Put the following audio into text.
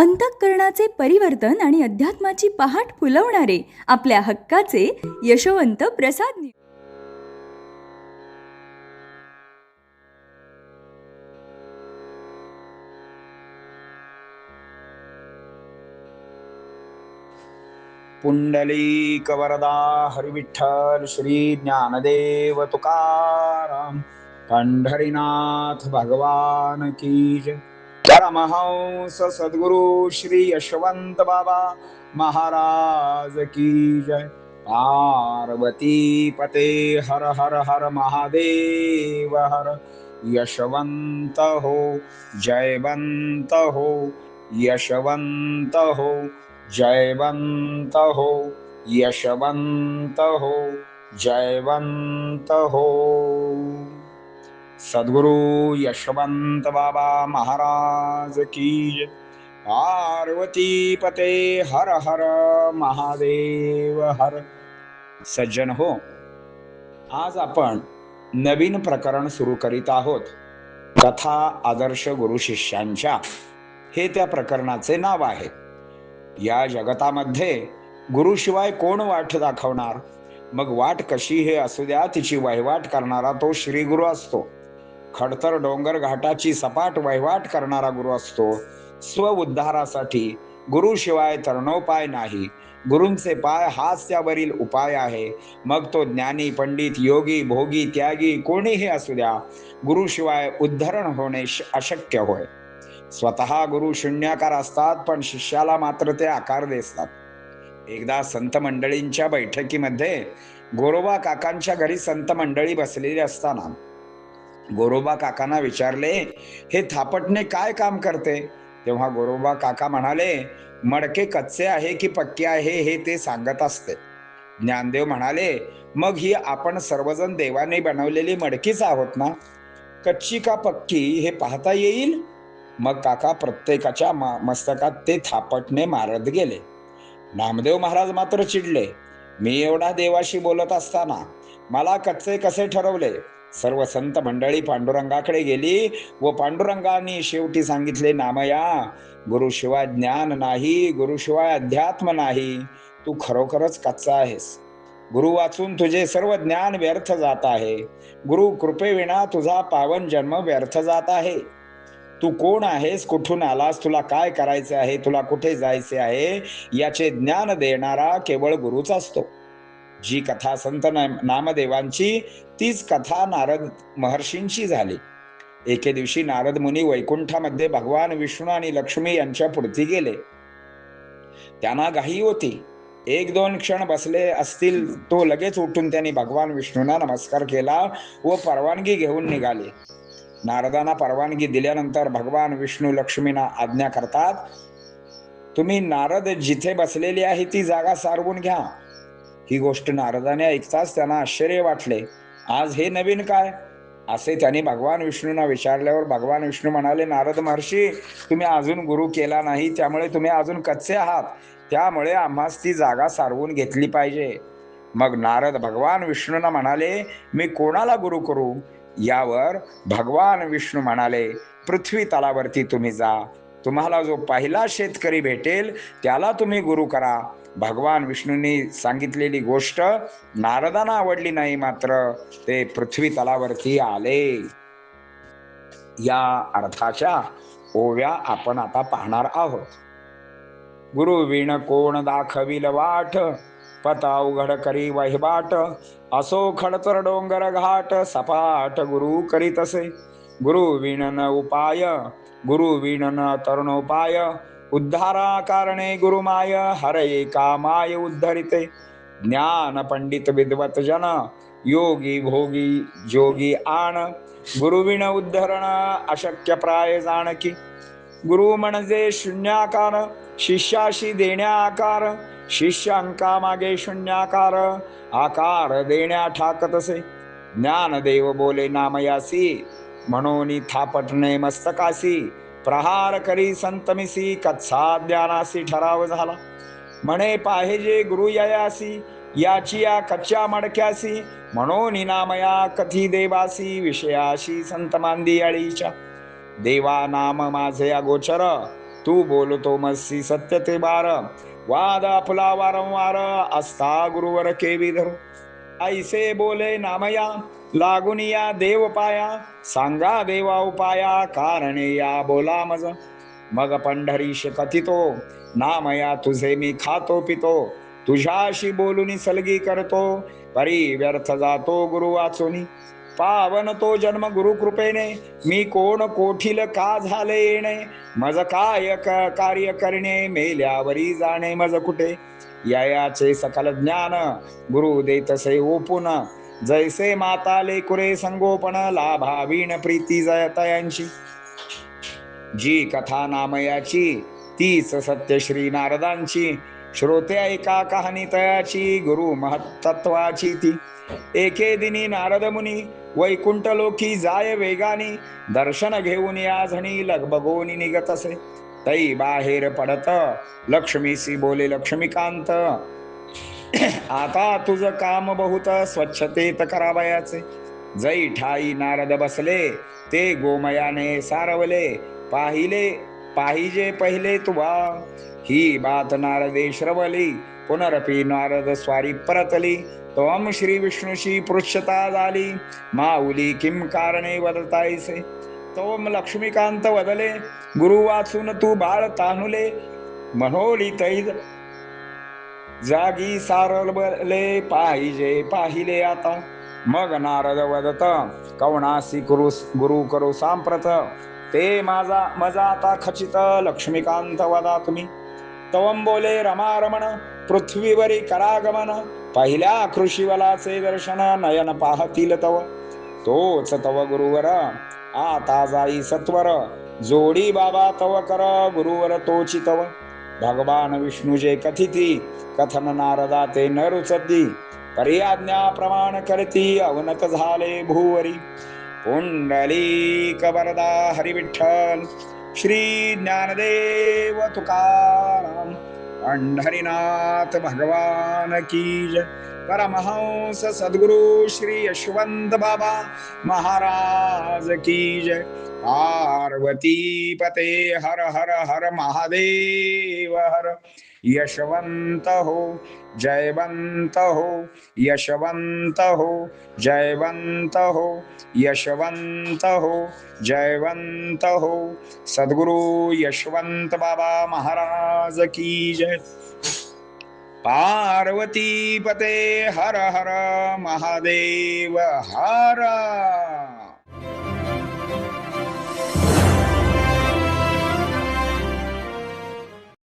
अंतःकरणाचे परिवर्तन आणि अध्यात्माची पहाट फुलवणारे आपल्या हक्काचे यशवंत प्रसाद पुंडलिक वरदा हरिविठ्ठल श्री ज्ञानदेव तुकाराम पंढरीनाथ भगवान की जय। परमहंस सद्गुरु श्री यशवंत बाबा महाराज की जय। पार्वती पते हर हर हर महादेव हर। यशवंत हो जयवंत हो, यशवंत हो जयवंत हो, यशवंत हो जयवंत हो। सद्गुरु यशवंत बाबा महाराज की जय। पार्वती पते हर हर महादेव हर। सज्जन हो, आज आपण नवीन प्रकरण सुरू करीत आहोत। कथा आदर्श गुरु शिष्यांच्या हे त्या प्रकरणाचे नाव आहे। या जगतामध्ये गुरुशिवाय कोण वाट दाखवणार? मग वाट कशी हे असू द्या, तिची वहिवाट करणारा तो श्री गुरु असतो। खडतर डोंगर घाटाची सपाट वहिवाट करणारा गुरु असतो। स्व उद्धारासाठी गुरुशिवाय तरणोपाय नाही। गुरूंचे पाय हाच त्यावरील उपाय आहे। मग तो ज्ञानी पंडित योगी भोगी त्यागी कोणीही असू द्या, गुरुशिवाय उद्धरण होणे अशक्य होय। स्वतः गुरु शून्याकार असतात, पण शिष्याला मात्र ते आकार देतात। एकदा संत मंडळींच्या बैठकीमध्ये गोरोबा काकांच्या घरी संत मंडळी बसलेली असताना गोरोबा काकांना विचारले, हे थापटणे काय काम करते? तेव्हा गोरोबा काका म्हणाले, मडके कच्चे आहे की पक्के आहे हे ते सांगत असते। ज्ञानदेव म्हणाले, मग ही आपण सर्वजण देवाने बनवलेली मडकीच आहोत ना, कच्ची का पक्की हे पाहता येईल? मग काका प्रत्येकाच्या मस्तकात ते थापटणे मारत गेले। नामदेव महाराज मात्र चिडले, मी एवढा देवाशी बोलत असताना मला कच्चे कसे ठरवले? सर्व संत मंडळी पांडुरंगाकडे गेली व पांडुरंगाने शेवटी सांगितले, नामया, गुरुशिवाय ज्ञान नाही, गुरुशिवाय अध्यात्म नाही। तू खरोखरच कच्चा आहेस। गुरु वाचून तुझे सर्व ज्ञान व्यर्थ जात आहे। गुरु कृपेविना तुझा पावन जन्म व्यर्थ जात आहे। तू कोण आहेस, कुठून आलास, तुला काय करायचे आहे, तुला कुठे जायचे आहे, याचे ज्ञान देणारा केवळ गुरुच असतो। जी कथा संत नामदेवांची तीच कथा नारद महर्षींची झाली। एके दिवशी नारद मुनी वैकुंठामध्ये भगवान विष्णू आणि लक्ष्मी यांच्या पुढती गेले। त्यांना घाई होती। एक दोन क्षण बसले असतील तो लगेच उठून त्यांनी भगवान विष्णूंना नमस्कार केला व परवानगी घेऊन निघाले। नारदांना परवानगी दिल्यानंतर भगवान विष्णू लक्ष्मींना आज्ञा करतात, तुम्ही नारद जिथे बसलेली आहे ती जागा सारवून घ्या। ही गोष्ट नारदाने ऐकताच त्यांना आश्चर्य वाटले। आज हे नवीन काय? असे त्यांनी भगवान विष्णूंना विचारल्यावर भगवान विष्णू म्हणाले, नारद महर्षी, तुम्ही अजून गुरु केला नाही, त्यामुळे तुम्ही अजून कच्चे आहात। त्यामुळे आम्हास ती जागा सारवून घेतली पाहिजे। मग नारद भगवान विष्णूंना म्हणाले, मी कोणाला गुरु करू? यावर भगवान विष्णू म्हणाले, पृथ्वी तलावरती तुम्ही जा। तुम्हाला जो पहिला शेतकरी भेटेल त्याला तुम्ही गुरु करा। भगवान विष्णूंनी सांगितलेली गोष्ट नारदांना आवडली नाही, मात्र ते पृथ्वी तलावरती आले। या अर्थाच्या ओव्या आपण आता पाहणार आहोत। गुरु विण कोण दाखविल वाट, पता उघड करी वहिवाट। असो खडतर डोंगर घाट, सपाट गुरु करीतसे। गुरु विण न उपाय, गुरु विण न तरुणोपाय। उद्धारा कारणे गुरुमाय, हर एका माय उद्धरिते। ज्ञान पंडित विद्वत जन, योगी भोगी जोगी आण। गुरुविण उद्धरण अशक्य प्राय जाणकी। गुरु म्हणजे शून्याकार, शिष्याशी देण्या आकार। शिष्य अंका मागे शून्याकार, आकार देण्या ठाकतसे। ज्ञानदेव बोले नामयासी, म्हणून थापटणे मस्तकासी। प्रहार करी संतमिसी, कच्चा ज्ञानासी ठराव झाला। म्हणे पाहिजे गुरु यायासी, याची या कच्च्या मडक्यासी। म्हणून नामया कथी देवासी, विषयाशी संत मांदी अळीच्या। देवा नाम माझे अगोचर, तू बोलतो मस्सी सत्य ते बार, वाद आपला वारंवार असता गुरुवर केवी धरू. ऐसे बोले नामया लागून या देव पाया, सांगा देवा उपाया कारणे या बोला मज. मग पंढरीश कथितो नामया तुझे मी खातो पितो, तुझ्याशी बोलून सलगी करतो, परी व्यर्थ जातो गुरु वाचुनी. पावन तो जन्म गुरु कृपेने, मी कोण कोठील का झाले येणे, मज काय कार्य करणे मेल्यावरी जाणे मज कुठे. याचे सकल ज्ञान गुरु देतसे ओपून, जैसे माता लेकुरे संगोपन लाभावीण प्रीती जयतयांची. जी कथा नामयाची तीच सत्य श्री नारदांची, श्रोते ऐका कहाणी तयाची गुरु महत्त्वाची ती. एके दिनी नारद मुनी वैकुंठ लोकी जाय वेगानी, दर्शन घेऊन या झणी लगबगोनी निघत असे. तै बाहेर पडत लक्ष्मीसी बोले लक्ष्मीकांत, आता तुझ काम बहुत स्वच्छतेत करावयाचे. जै ठाई नारद बसले ते गोमयाने सारवले, पाहिजे पहिले तुवा. ही बात नारदे श्रवली, पुनरपी नारद स्वारी परतली. त्वम श्री विष्णूशी पृच्छता झाली, माऊली किम कारणे वदतायसे. त्वम लक्ष्मीकांत वदले, गुरु वाचून तू बाळ तानुले, मनोळी तैज जागी सारवले पाहिले आता. मग नारद वदत, कवणासी गुरु करू सांप्रत, ते मजा आता खचित लक्ष्मीकांत वदा तुम्ही. तवम बोले रमारमण पृथ्वीवरी करागमन, पहिल्या कृषीवलाचे दर्शन नयन पाहतील तव. तोच तव गुरुवर आता जाई सत्वर, जोडी बाबा तव कर गुरुवर तोची तव. भगवान विष्णू जे कथिती, कथन नारदा ते न रुचती, पर्याज्ञा प्रमाण करती अवनत झाले भूवरी. पुंडलिक वरदा हरी विठ्ठल, श्री ज्ञानदेव तुकाराम, पंढरीनाथ भगवान की जय. परमहंस सद्गुरु श्री यशवंत बाबा महाराज की जय. पार्वती पते हर हर हर महादेव हर. यशवंत हो जयवंत हो, यशवंत हो जयवंत हो, यशवंत हो जयवंत हो. सद्गुरु यशवंत बाबा महाराज की जय. पार्वती पते हर हर महादेव हर.